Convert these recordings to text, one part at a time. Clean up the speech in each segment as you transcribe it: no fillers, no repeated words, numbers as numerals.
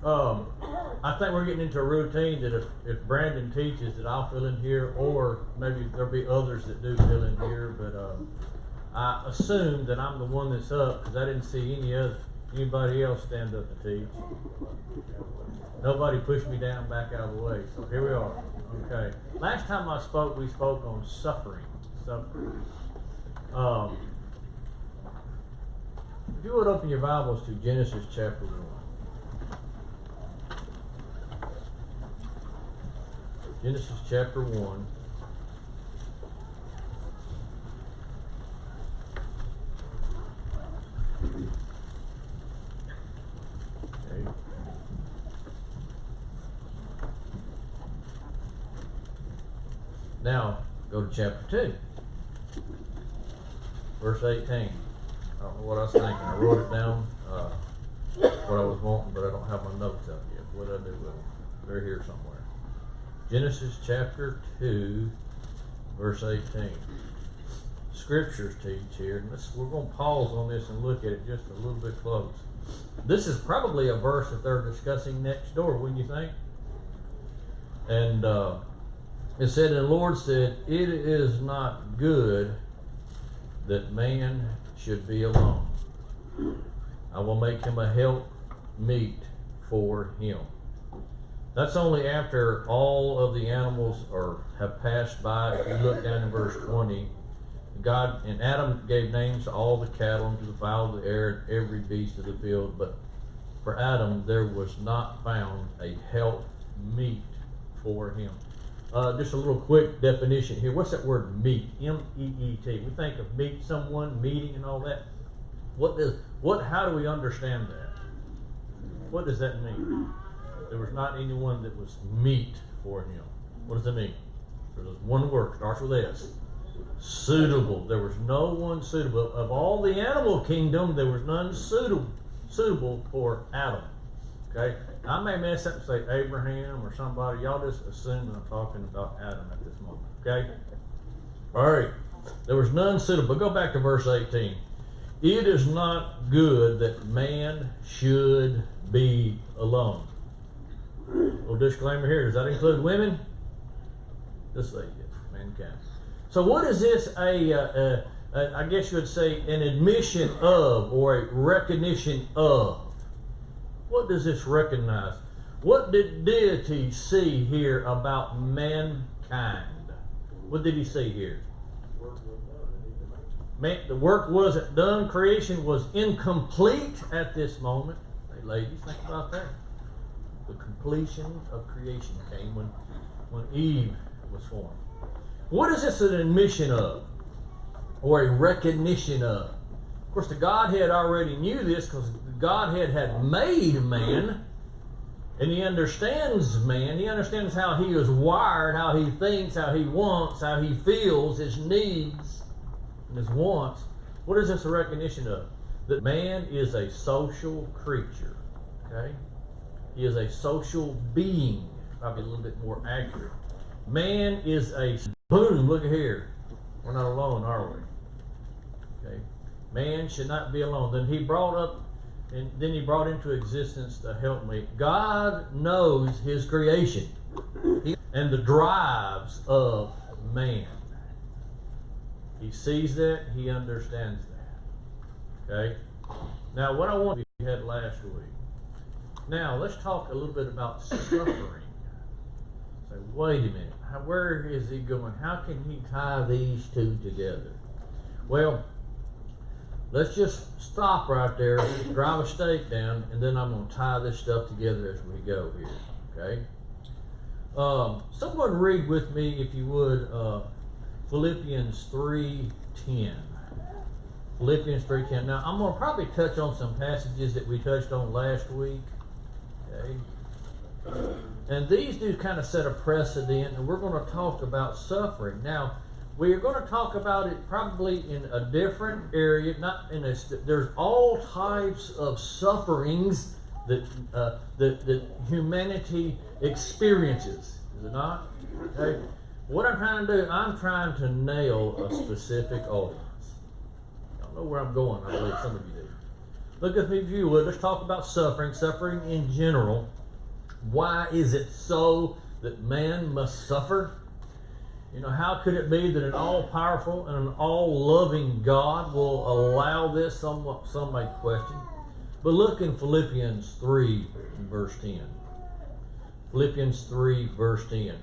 I think we're getting into a routine that if Brandon teaches that I'll fill in here, or maybe there'll be others that do fill in here, but I assume that I'm the one that's up because I didn't see anybody else stand up to teach. Nobody pushed me down back out of the way, so here we are. Okay. Last time I spoke, we spoke on suffering. If you would open your Bibles to Genesis chapter 1. Genesis chapter 1. Okay. Now, go to chapter 2. Verse 18. I don't know what I was thinking. I wrote it down, what I was wanting, but I don't have my notes up yet. What did I do with them? They're here somewhere. Genesis chapter 2, verse 18. Scriptures teach here, and we're going to pause on this and look at it just a little bit close. This is probably a verse that they're discussing next door, wouldn't you think? And it said, and the Lord said, it is not good that man should be alone. I will make him a help meet for him. That's only after all of the animals have passed by. If you look down in verse 20, God and Adam gave names to all the cattle and to the fowl of the air and every beast of the field. But for Adam, there was not found a help meet for him. Just a little quick definition here. What's that word meet? M-E-E-T. We think of meet someone, meeting and all that. How do we understand that? What does that mean? There was not anyone that was meet for him. What does it mean? There's one word, starts with S. Suitable. There was no one suitable. Of all the animal kingdom, there was none suitable for Adam. Okay? I may mess up and say Abraham or somebody. Y'all just assume that I'm talking about Adam at this moment. Okay? All right. There was none suitable. Go back to verse 18. It is not good that man should be alone. Little disclaimer here. Does that include women? Just say yes. Mankind. So what is this I guess you would say an admission of or a recognition of? What does this recognize? What did deity see here about mankind? What did he see here? The work wasn't done. Creation was incomplete at this moment. Hey ladies, think about that. The completion of creation came when Eve was formed. What is this an admission of? Or a recognition of? Of course, the Godhead already knew this because the Godhead had made man, and he understands man. He understands how he is wired, how he thinks, how he wants, how he feels, his needs and his wants. What is this a recognition of? That man is a social creature. Okay? He is a social being. Probably a little bit more accurate. Man is a boom. Look at here. We're not alone, are we? Okay. Man should not be alone. Then he brought into existence the helpmate. God knows his creation and the drives of man. He sees that. He understands that. Okay. Now, what I want you had last week. Now, let's talk a little bit about suffering. Say, wait a minute. Where is he going? How can he tie these two together? Well, let's just stop right there, drive a stake down, and then I'm going to tie this stuff together as we go here. Okay? Someone read with me, if you would, Philippians 3:10. Philippians 3:10. Now, I'm going to probably touch on some passages that we touched on last week. Okay? And these do kind of set a precedent, and we're going to talk about suffering. Now, we are going to talk about it probably in a different area. There's all types of sufferings that humanity experiences. Is it not? Okay. What I'm trying to do, I'm trying to nail a specific audience. I don't know where I'm going. I believe some of you do. Look at me if you would. Let's talk about suffering, suffering in general. Why is it so that man must suffer? You know, how could it be that an all-powerful and an all-loving God will allow this? Some may question. But look in Philippians 3, verse 10. Philippians 3, verse 10.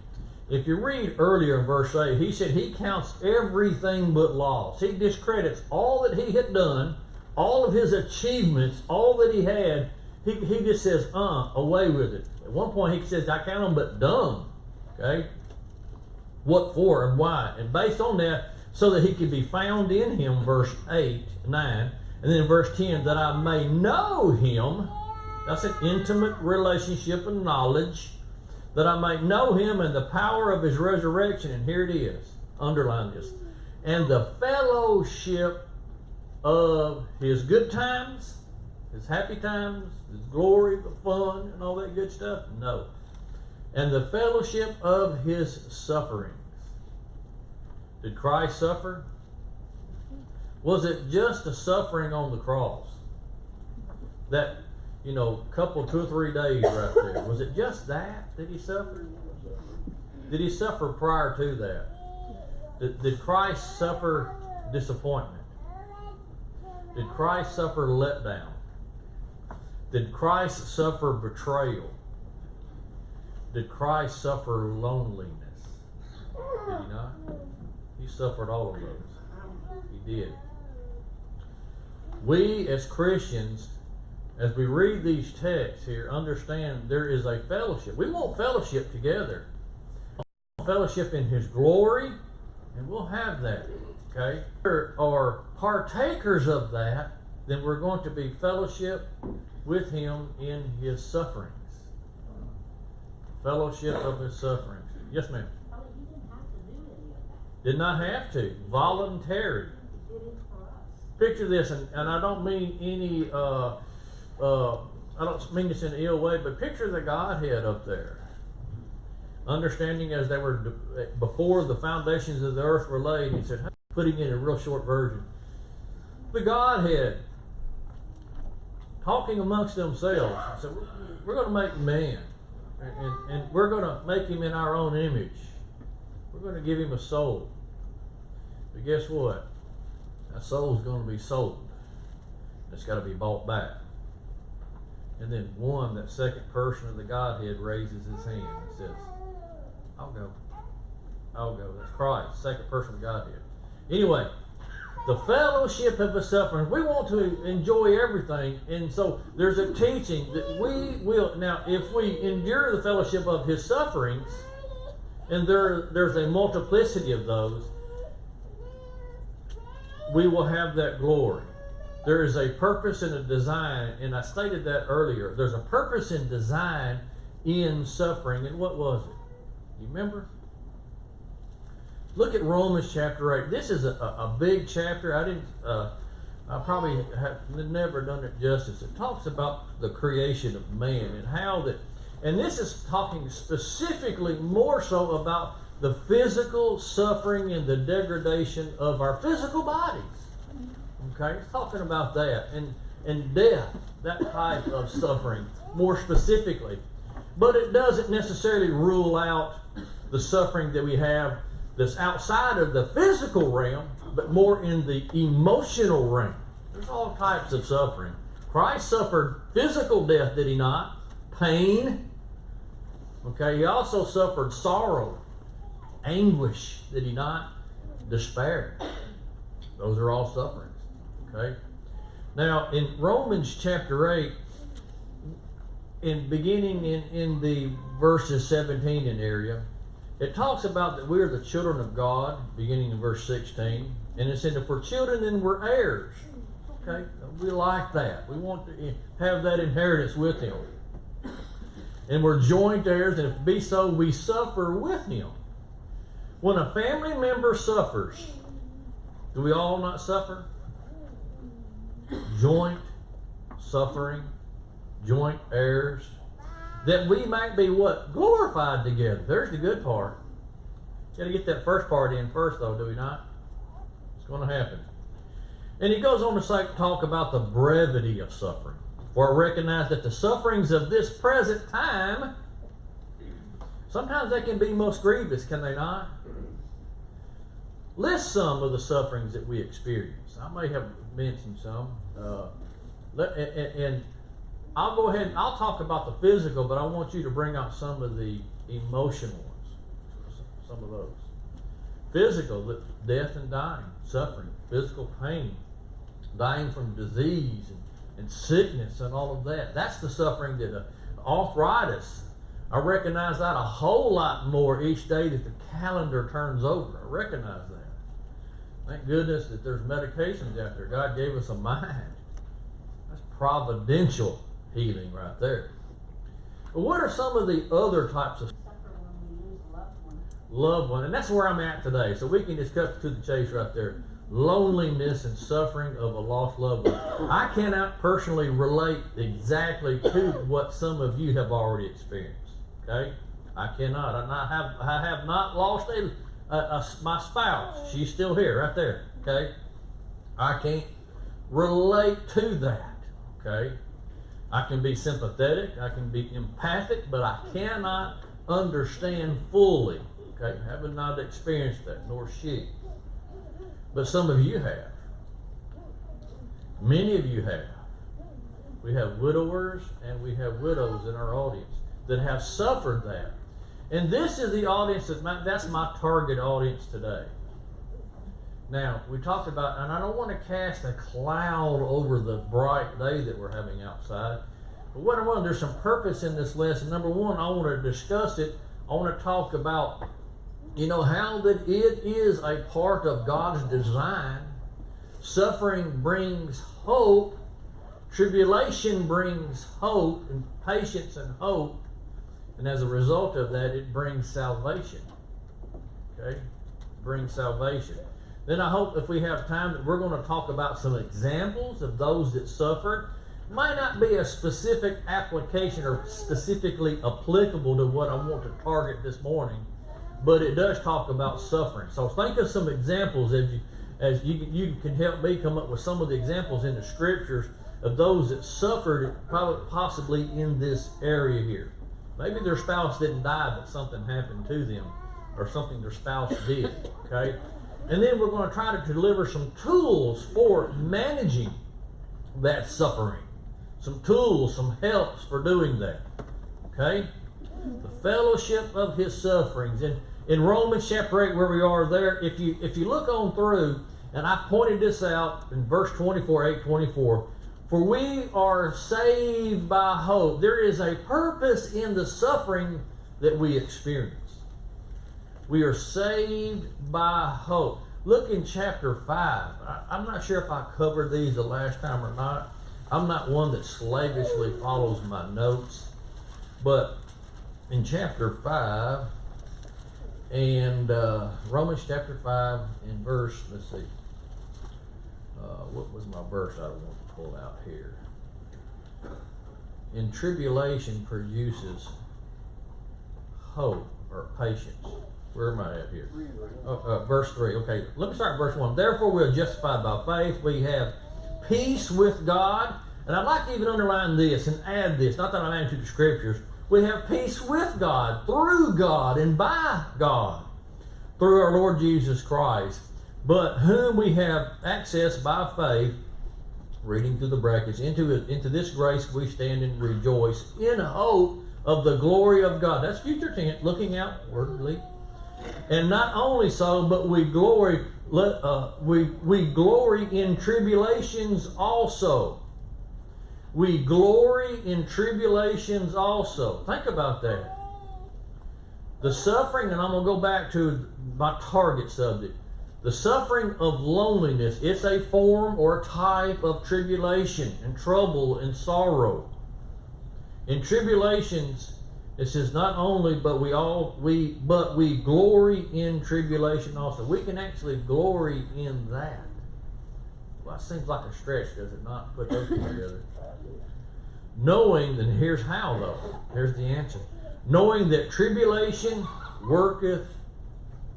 If you read earlier in verse 8, he said he counts everything but loss. He discredits all that he had done, all of his achievements, all that he had. He just says, away with it. At one point he says, I count them but dung. Okay? What for and why? And based on that, so that he could be found in him, verse 8, 9, and then verse 10, that I may know him. That's an intimate relationship and knowledge. That I might know him and the power of his resurrection. And here it is. Underline this. And the fellowship of his good times, his happy times, his glory, the fun, and all that good stuff. No. And the fellowship of his sufferings. Did Christ suffer? Was it just a suffering on the cross? That, you know, couple, 2 or 3 days right there. Was it just that he suffered? Did he suffer prior to that? Did Christ suffer disappointment? Did Christ suffer letdown? Did Christ suffer betrayal? Did Christ suffer loneliness? Did he not? He suffered all of those. He did. We as Christians, as we read these texts here, understand there is a fellowship. We want fellowship together. We want fellowship in his glory, and we'll have that. Okay? If we are partakers of that, then we're going to be fellowship with him in his sufferings. Fellowship of his sufferings. Yes, ma'am. Oh, he didn't have to do any of that. Did not have to. Voluntary. He did it for us. Picture this, and I don't mean any, I don't mean this in an ill way, but picture the Godhead up there. Understanding as they were, before the foundations of the earth were laid, he said, putting in a real short version. The Godhead, talking amongst themselves, said, we're going to make man. And we're going to make him in our own image. We're going to give him a soul. But guess what? That soul's going to be sold. It's got to be bought back. And then that second person of the Godhead raises his hand and says, I'll go. I'll go. That's Christ, second person of the Godhead. Anyway, the fellowship of the suffering. We want to enjoy everything. And so there's a teaching that we will. Now, if we endure the fellowship of his sufferings, and there's a multiplicity of those, we will have that glory. There is a purpose and a design, and I stated that earlier. There's a purpose and design in suffering. And what was it? You remember? Look at Romans chapter 8. This is a big chapter. I probably have never done it justice. It talks about the creation of man and how that, and this is talking specifically more so about the physical suffering and the degradation of our physical bodies. Okay, it's talking about that and death, that type of suffering more specifically. But it doesn't necessarily rule out the suffering that we have that's outside of the physical realm, but more in the emotional realm. There's all types of suffering. Christ suffered physical death, did he not? Pain. Okay, he also suffered sorrow, anguish, did he not? Despair. Those are all sufferings. Okay. Now, in Romans chapter 8, beginning in the verses 17 and area, it talks about that we are the children of God, beginning in verse 16. And it said, if we're children, then we're heirs. Okay? We like that. We want to have that inheritance with him. And we're joint heirs, and if be so, we suffer with him. When a family member suffers, do we all not suffer? Joint suffering, joint heirs. That we might be what? Glorified together. There's the good part. Got to get that first part in first, though, do we not? It's going to happen. And he goes on to talk about the brevity of suffering. For I recognize that the sufferings of this present time, sometimes they can be most grievous, can they not? List some of the sufferings that we experience. I may have mentioned some. And I'll go ahead and I'll talk about the physical, but I want you to bring out some of the emotional ones. Some of those. Physical, death and dying, suffering, physical pain, dying from disease and sickness and all of that. That's the suffering that arthritis. I recognize that a whole lot more each day that the calendar turns over. I recognize that. Thank goodness that there's medications out there. God gave us a mind. That's providential healing right there. But what are some of the other types of Suffer when we lose a loved one. loved one? And that's where I'm at today. So we can just cut to the chase right there. Loneliness and suffering of a lost loved one. I cannot personally relate exactly to what some of you have already experienced. Okay? I cannot. I have not lost my spouse. She's still here, right there. Okay? I can't relate to that. Okay? I can be sympathetic. I can be empathic, but I cannot understand fully. Okay? I have not experienced that, nor she. But some of you have. Many of you have. We have widowers and we have widows in our audience that have suffered that. And this is the audience, that's my target audience today. Now, we talked about, and I don't want to cast a cloud over the bright day that we're having outside. But what I want, there's some purpose in this lesson. Number one, I want to discuss it. I want to talk about, how that it is a part of God's design. Suffering brings hope. Tribulation brings hope and patience and hope. And as a result of that, it brings salvation. Okay? Brings salvation. Then I hope if we have time that we're going to talk about some examples of those that suffered. Might not be a specific application or specifically applicable to what I want to target this morning, but it does talk about suffering. So think of some examples as you can help me come up with some of the examples in the scriptures of those that suffered possibly in this area here. Maybe their spouse didn't die, but something happened to them, or something their spouse did, okay? And then we're going to try to deliver some tools for managing that suffering. Some tools, some helps for doing that, okay? The fellowship of his sufferings. In Romans chapter 8, where we are there, if you look on through, and I pointed this out in verse 24, 8:24, for we are saved by hope. There is a purpose in the suffering that we experience. We are saved by hope. Look in chapter 5. I'm not sure if I covered these the last time or not. I'm not one that slavishly follows my notes. But in chapter 5, and Romans chapter 5 in verse, let's see. What was my verse I want to pull out here? In tribulation produces hope or patience. Where am I at here? Verse 3. Okay, let me start at verse 1. Therefore we are justified by faith. We have peace with God. And I'd like to even underline this and add this. Not that I'm adding to the scriptures. We have peace with God, through God, and by God, through our Lord Jesus Christ, but whom we have access by faith, reading through the brackets, into this grace we stand and rejoice in hope of the glory of God. That's future tense, looking outwardly. And not only so, but we glory in tribulations also. We glory in tribulations also. Think about that. The suffering, and I'm going to go back to my target subject. The suffering of loneliness, it's a form or type of tribulation and trouble and sorrow. In tribulations, it says not only, but we glory in tribulation also. We can actually glory in that. Well, that seems like a stretch, does it not? Put those two together. Knowing, and here's how though. Here's the answer. Knowing that tribulation worketh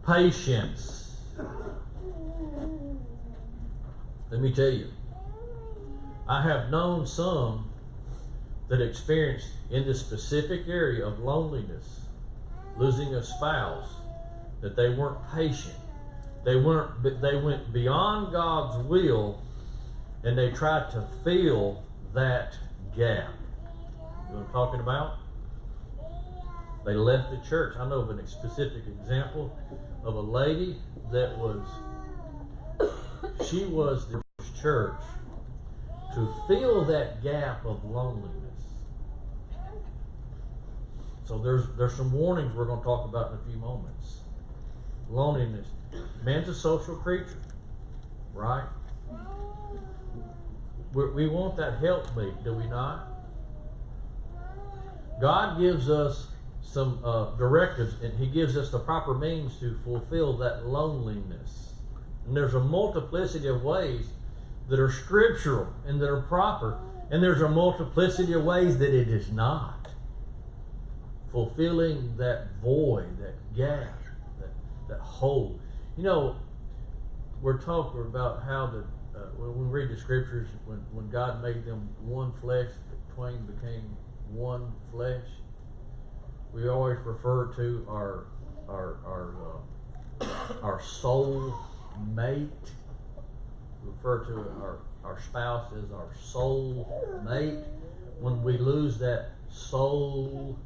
patience. Let me tell you, I have known some that experienced in this specific area of loneliness, losing a spouse, that they weren't patient. They went beyond God's will, and they tried to fill that gap. You know what I'm talking about? They left the church. I know of a specific example of a lady that she was the church to fill that gap of loneliness. So there's some warnings we're going to talk about in a few moments. Loneliness. Man's a social creature, right? We want that helpmate, do we not? God gives us some directives, and He gives us the proper means to fulfill that loneliness. And there's a multiplicity of ways that are scriptural and that are proper, and there's a multiplicity of ways that it is not. Fulfilling that void, that gap, that hole. You know, we're talking about how when we read the scriptures, when God made them one flesh, the twain became one flesh. We always refer to our soul mate. We refer to our spouse as our soul mate. When we lose that soul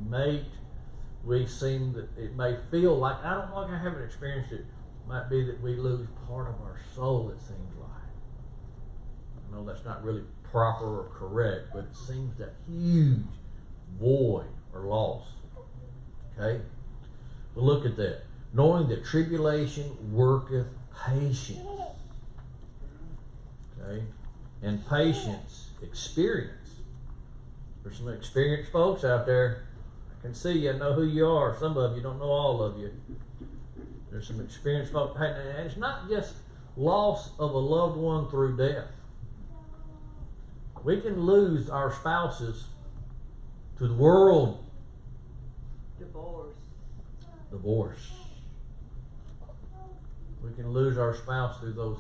mate, we seem that it may feel like, I don't know, like I haven't experienced it. Might be that we lose part of our soul, it seems like. I know that's not really proper or correct, but it seems that huge void or loss. Okay? But look at that. Knowing that tribulation worketh patience. Okay? And patience, experience. There's some experienced folks out there. I can see you, I know who you are. Some of you, don't know all of you. There's some experienced folks. And it's not just loss of a loved one through death. We can lose our spouses to the world. Divorce. We can lose our spouse through those.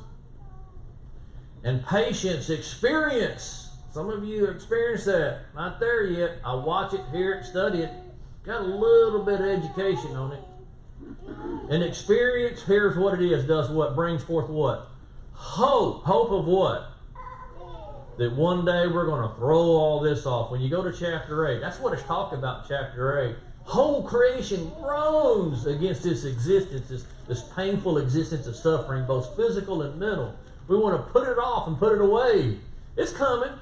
And patience, experience. Some of you experience that. Not there yet. I watch it, hear it, study it. Got a little bit of education on it. And experience, here's what it is. Does what? Brings forth what? Hope. Hope of what? That one day we're going to throw all this off. When you go to chapter 8, that's what it's talking about in chapter 8. Whole creation groans against this existence, this painful existence of suffering, both physical and mental. We want to put it off and put it away. It's coming.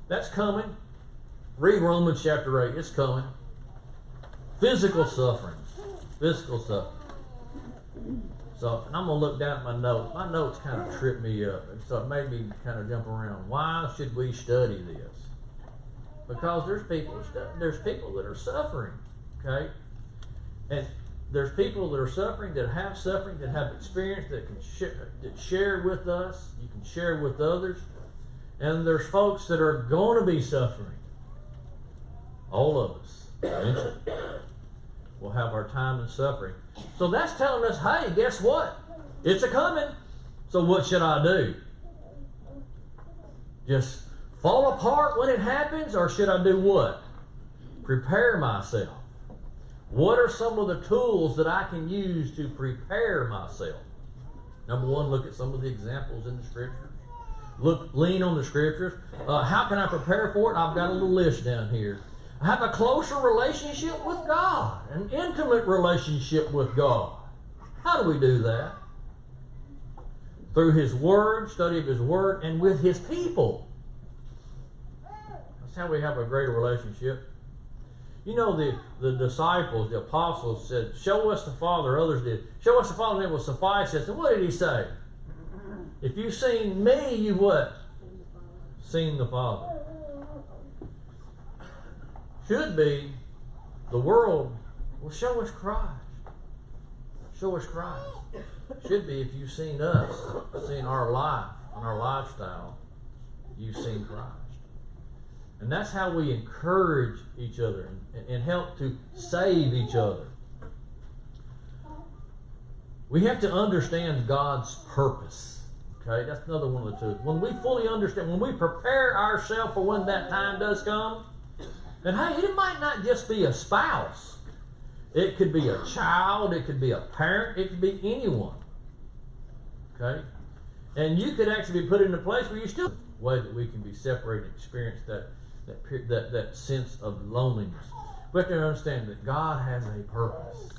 That's coming. Read Romans chapter 8. It's coming. Physical suffering. Physical suffering. So, and I'm going to look down at my notes. My notes kind of tripped me up. So it made me kind of jump around. Why should we study this? Because there's people that are suffering. Okay? And there's people that are suffering, that have experience, that can share with us. You can share with others. And there's folks that are going to be suffering. All of us, eventually, will have our time in suffering. So that's telling us, hey, guess what? It's a-coming. So what should I do? Just fall apart when it happens, or should I do what? Prepare myself. What are some of the tools that I can use to prepare myself? Number one, look at some of the examples in the scriptures. Lean on the scriptures. How can I prepare for it? I've got a little list down here. Have a closer relationship with God, an intimate relationship with God. How do we do that? Through His Word, study of His Word, and with His people. That's how we have a greater relationship. You know, the disciples, the apostles said, show us the Father. Others did. Show us the Father, and it will suffice us. And what did He say? If you've seen me, you've what? Seen the Father. Should be the world will show us Christ. Show us Christ. Should be, if you've seen us, seen our life and our lifestyle, you've seen Christ. And that's how we encourage each other and help to save each other. We have to understand God's purpose. Okay, that's another one of the two. When we fully understand, when we prepare ourselves for when that time does come, and hey, it might not just be a spouse. It could be a child, it could be a parent, it could be anyone. Okay? And you could actually be put in a place where you still way that we can be separated and experience that sense of loneliness. We have to understand that God has a purpose.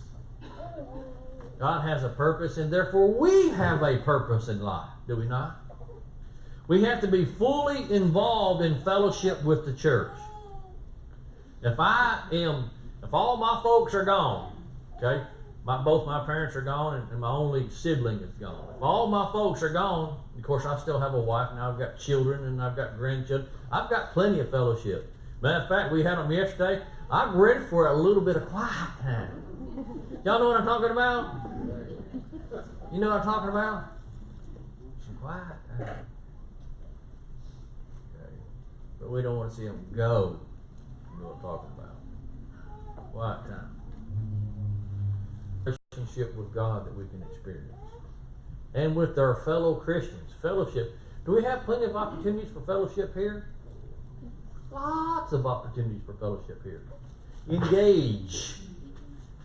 God has a purpose, and therefore we have a purpose in life, do we not? We have to be fully involved in fellowship with the church. If all my folks are gone, okay, both my parents are gone and my only sibling is gone. If all my folks are gone, of course I still have a wife, and I've got children and I've got grandchildren. I've got plenty of fellowship. Matter of fact, we had them yesterday. I'm ready for a little bit of quiet time. Y'all know what I'm talking about? You know what I'm talking about? Some quiet time. Okay. But we don't want to see them go. You know what I'm talking about. Quiet time. Relationship with God that we can experience. And with our fellow Christians. Fellowship. Do we have plenty of opportunities for fellowship here? Lots of opportunities for fellowship here. Engage.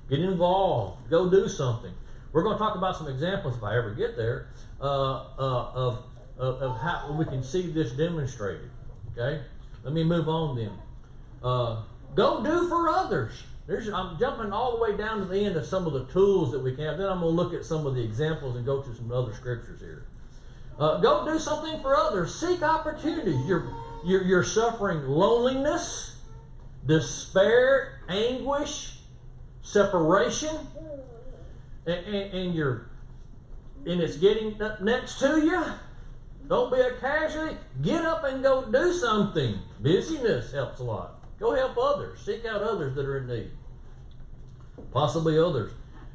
Get involved. Go do something. We're going to talk about some examples, if I ever get there, of how we can see this demonstrated. Okay? Let me move on then. Go do for others. I'm jumping all the way down to the end of some of the tools that we can have. Then I'm going to look at some of the examples and go to some other scriptures here. Go do something for others. Seek opportunities. You're suffering loneliness, despair, anguish, separation, and it's getting up next to you. Don't be a casualty. Get up and go do something. Busyness helps a lot. Go help others. Seek out others that are in need. Possibly others.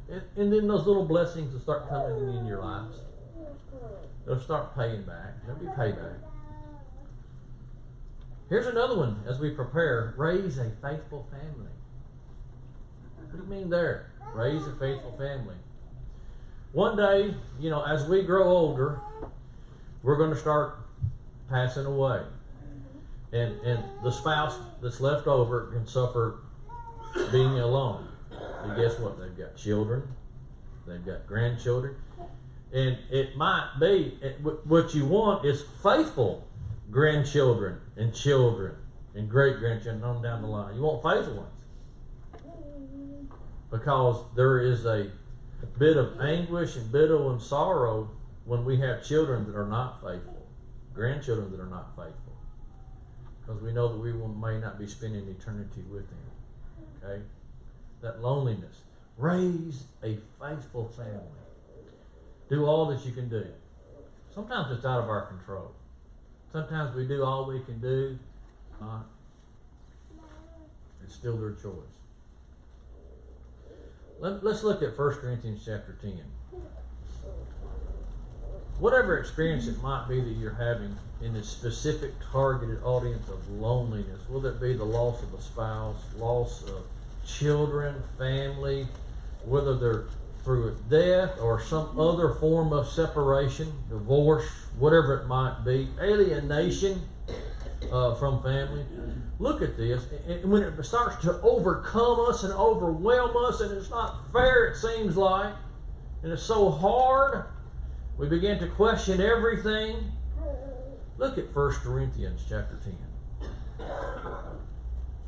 And then those little blessings will start coming in your lives. They'll start paying back. There'll be payback. Here's another one as we prepare. Raise a faithful family. What do you mean there? Raise a faithful family. One day, as we grow older, we're going to start passing away. And the spouse that's left over can suffer being alone. And guess what? They've got children. They've got grandchildren. And it might be, what you want is faithful grandchildren and children and great-grandchildren on down the line. You want faithful ones. Because there is a bit of anguish and bit of sorrow when we have children that are not faithful, grandchildren that are not faithful. Because we know that we may not be spending eternity with Him. Okay? That loneliness. Raise a faithful family. Do all that you can do. Sometimes it's out of our control. Sometimes we do all we can do. It's still their choice. Let's look at 1 Corinthians chapter 10. Whatever experience it might be that you're having in this specific targeted audience of loneliness, whether it be the loss of a spouse, loss of children, family, whether they're through death or some other form of separation, divorce, whatever it might be, alienation from family. Look at this. And when it starts to overcome us and overwhelm us, and it's not fair, it seems like, and it's so hard, we begin to question everything. Look at 1 Corinthians chapter 10.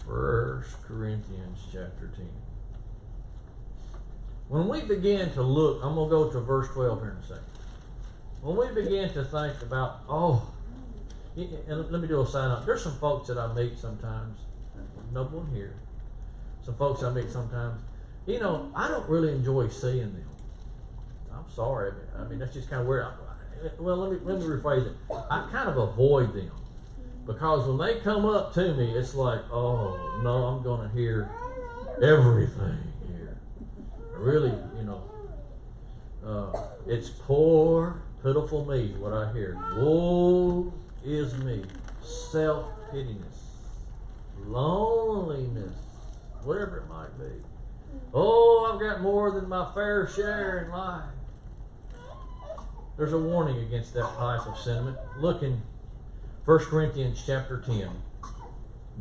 1 Corinthians chapter 10. When we begin to look, I'm going to go to verse 12 here in a second. When we begin to think about, and let me do a sign up. There's some folks that I meet sometimes. No one here. Some folks I meet sometimes. I don't really enjoy seeing them. I'm sorry. I mean, that's just kind of weird. Well, let me rephrase it. I kind of avoid them. Because when they come up to me, it's like, oh, no, I'm going to hear everything here. Really, it's poor, pitiful me, what I hear. Woe is me. Self-pityness. Loneliness. Whatever it might be. Oh, I've got more than my fair share in life. There's a warning against that type of sentiment. Look in 1 Corinthians chapter 10,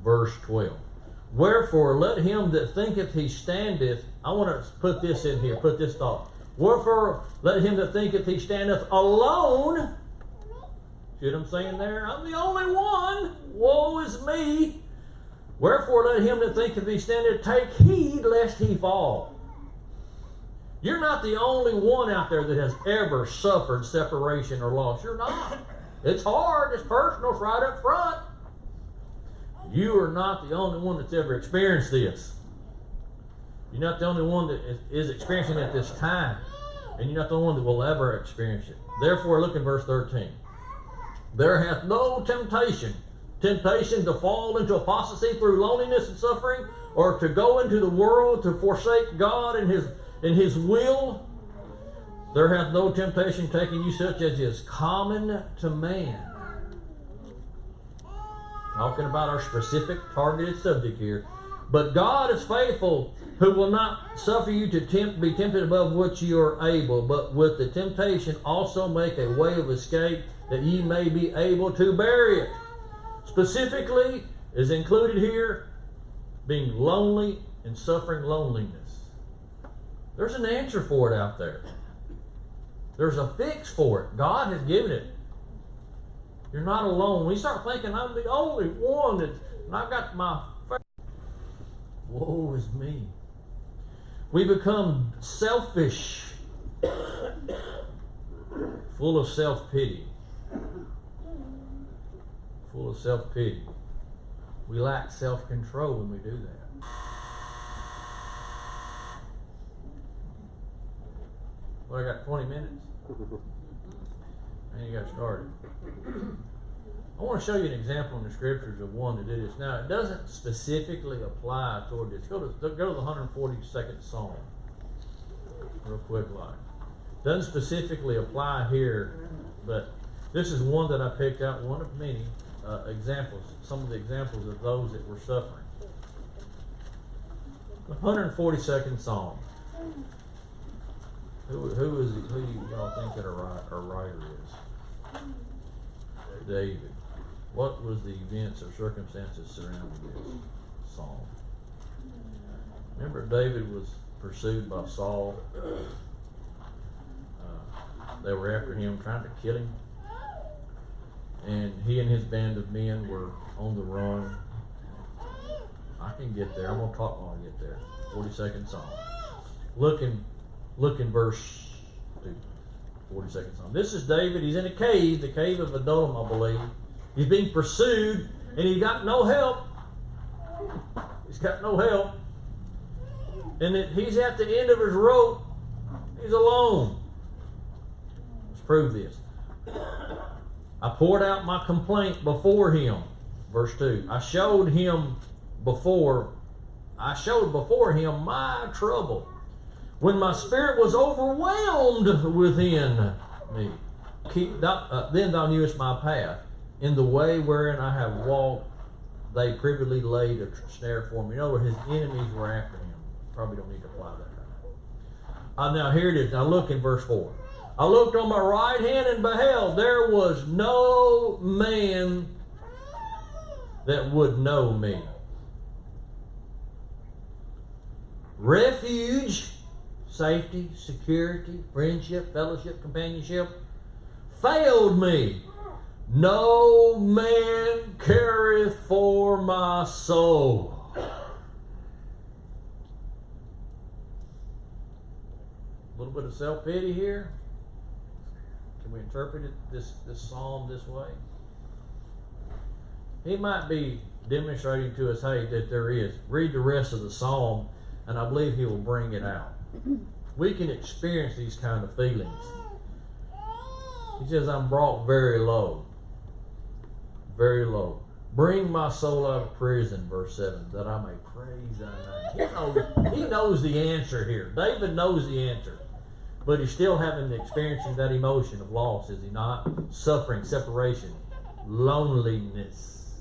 verse 12. Wherefore, let him that thinketh he standeth, I want to put this in here, put this thought. Wherefore, let him that thinketh he standeth alone. See what I'm saying there? I'm the only one. Woe is me. Wherefore, let him that thinketh he standeth take heed lest he fall. You're not the only one out there that has ever suffered separation or loss. You're not. It's hard. It's personal. It's right up front. You are not the only one that's ever experienced this. You're not the only one that is experiencing it at this time. And you're not the only one that will ever experience it. Therefore, look in verse 13. There hath no temptation to fall into apostasy through loneliness and suffering, or to go into the world to forsake God and his will. There hath no temptation taken you such as is common to man. Talking about our specific targeted subject here. But God is faithful, who will not suffer you to be tempted above what you are able, but with the temptation also make a way of escape, that ye may be able to bear it. Specifically is included here being lonely and suffering loneliness. There's an answer for it out there. There's a fix for it. God has given it. You're not alone. When you start thinking, I'm the only one and I've got my woe is me. We become selfish, full of self-pity. Full of self-pity. We lack self-control when we do that. Well, I got 20 minutes. And you got started. I want to show you an example in the scriptures of one that did this. Now, it doesn't specifically apply toward this. Go to the 142nd Psalm. Real quick like. Doesn't specifically apply here, but this is one that I picked out, one of many examples, some of the examples of those that were suffering. The 142nd Psalm. Who y'all think that a writer is? David. What was the events or circumstances surrounding this psalm? Remember, David was pursued by Saul. They were after him, trying to kill him. And he and his band of men were on the run. I can get there. I'm going to talk when I get there. 42nd Psalm. Look in verse 2. 42nd Psalm. This is David. He's in a cave, the cave of Adullam, I believe. He's being pursued, and he got no help. He's got no help. And he's at the end of his rope. He's alone. Let's prove this. I poured out my complaint before him. Verse 2. I showed before him my trouble, when my spirit was overwhelmed within me. Then thou knewest my path. In the way wherein I have walked, they privily laid a snare for me. In other words, his enemies were after him. Probably don't need to apply that. Now here it is. Now look in verse 4. I looked on my right hand and beheld, there was no man that would know me. Refuge, safety, security, friendship, fellowship, companionship failed me. No man careth for my soul. A little bit of self-pity here. Can we interpret this psalm this way? He might be demonstrating to us, hey, that there is. Read the rest of the psalm, and I believe he will bring it out. We can experience these kind of feelings. He says, I'm brought very low. Very low. Bring my soul out of prison, verse 7, that I may praise thy name. He knows the answer here. David knows the answer. But he's still experiencing that emotion of loss, is he not? Suffering, separation, loneliness.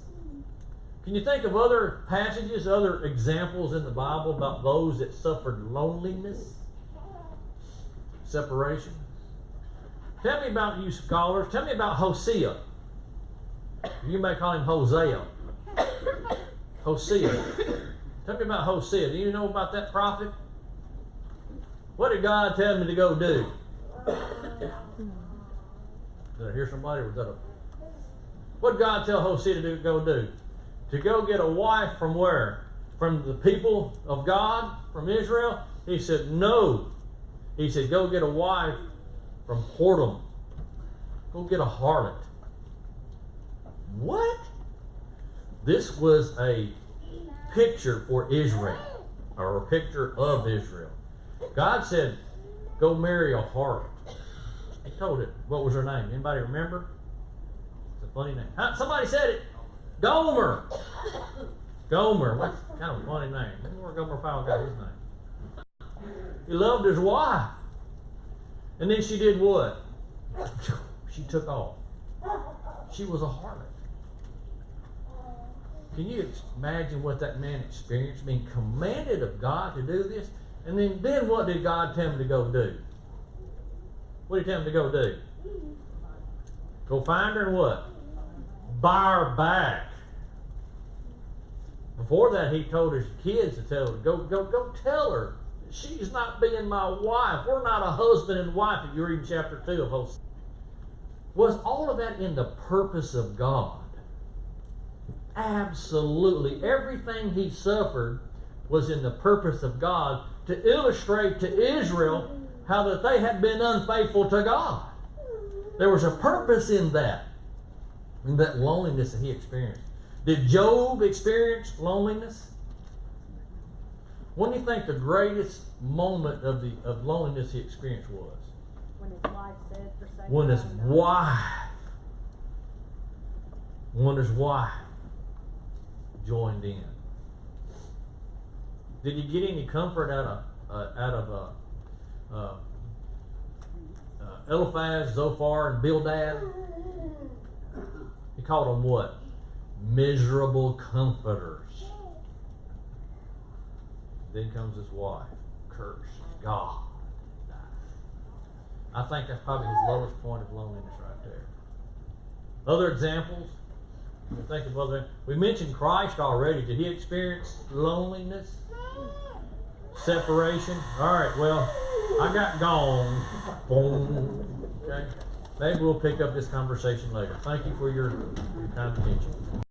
Can you think of other passages, other examples in the Bible about those that suffered loneliness, separation? Tell me about you scholars. Tell me about Hosea. You may call him Hosea. Hosea. Tell me about Hosea. Do you know about that prophet? What did God tell me to go do? Did I hear somebody? Or was that a... What did God tell Hosea to go do? To go get a wife from where? From the people of God? From Israel? He said, no. He said, go get a wife from whoredom. Go get a harlot. What? This was a picture for Israel, or a picture of Israel. God said, go marry a harlot. He told it. What was her name? Anybody remember? It's a funny name. Somebody said it. Gomer. Gomer. What kind of a funny name? I wonder where Gomer Powell got his name. He loved his wife. And then she did what? She took off. She was a harlot. Can you imagine what that man experienced? Being commanded of God to do this? And then what did God tell him to go do? What did he tell him to go do? Go find her and what? Buy her back. Before that, he told his kids to tell her, go tell her. She's not being my wife. We're not a husband and wife if you read chapter 2 of Hosea. Was all of that in the purpose of God? Absolutely. Everything he suffered was in the purpose of God to illustrate to Israel how that they had been unfaithful to God. There was a purpose in that loneliness that he experienced. Did Job experience loneliness? What do you think the greatest moment of loneliness he experienced was? When his wife said, forsake When his God. wife joined in. Did he get any comfort out of Eliphaz, Zophar, and Bildad? He called them what? Miserable comforters. Then comes his wife. Curse God. I think that's probably his lowest point of loneliness right there. Other examples? Think of other. We mentioned Christ already. Did he experience loneliness? Separation? All right, well, I got gone. Boom. Okay. Maybe we'll pick up this conversation later. Thank you for your kind attention.